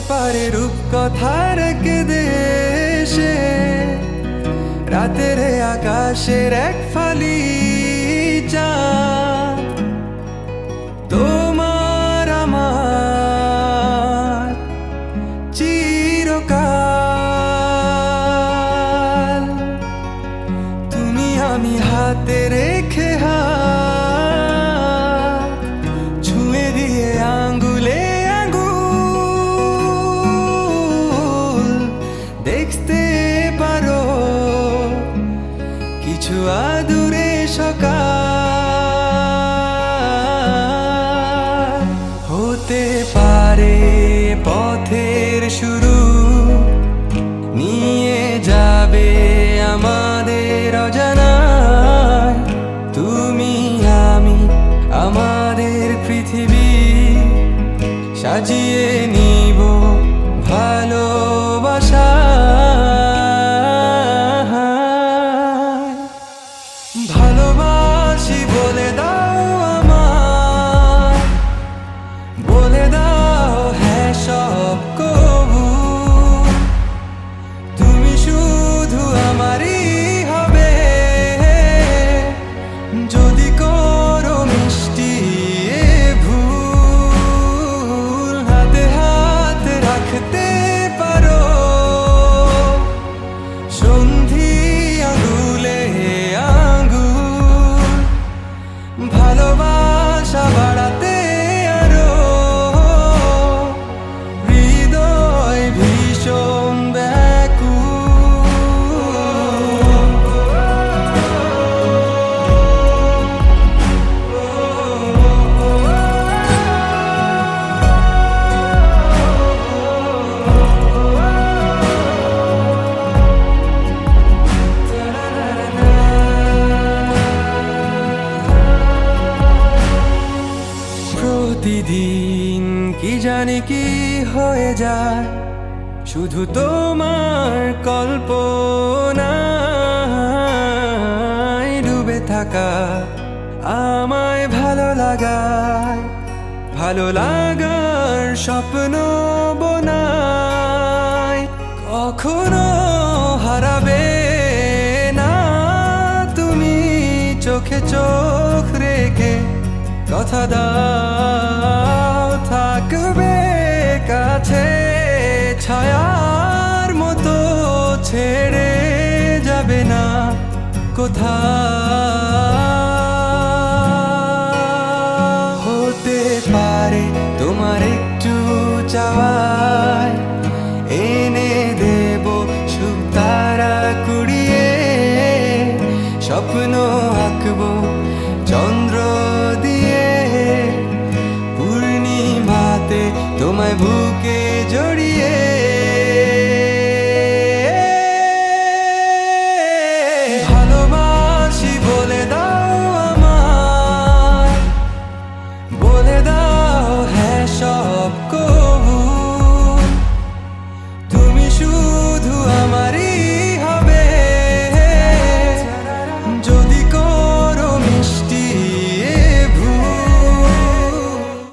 পারে রূপকথার এক দেশে, রাতের আকাশের এক ফালি চাঁদ। তোমার আমার চিরকাল, তুমি আমি হাতে রেখে হাত ছুঁয়ে দিয়ে আঙ্গুলে আঙ্গুল দেখতে পারো কিছু আদুরে সকাল। হতে পারে পথের শুরু, নিয়ে যাবে আমাদের অজানায়। তুমি আমি আমাদের পৃথিবী সাজিয়ে নিব ভালোবাসা। ভালোবাসি বলে দাও আমার, বলে দাও হ্যাঁ সব কবু। তুমি শুধু আমারই হবে, যদি করো মিষ্টি এ ভুল। হাতে হাত রাখতে পারো সন্ধি আঙুলে আঙুল, ভালোবাসা বাড়াতে আরো হৃদয় ভীষণ প্রতিদিন কি জানি কি হয়ে যায়, শুধু তোমার কল্পনায় ডুবে থাকা আমায় ভালো লাগায়। ভালো লাগার স্বপ্ন বোনায়, কখনো হারাবে না তুমি চোখে চোখ রেখে। কথা দাও থাকবে কাছে, ছায়ার মতো ছেড়ে যাবে না কোথাও।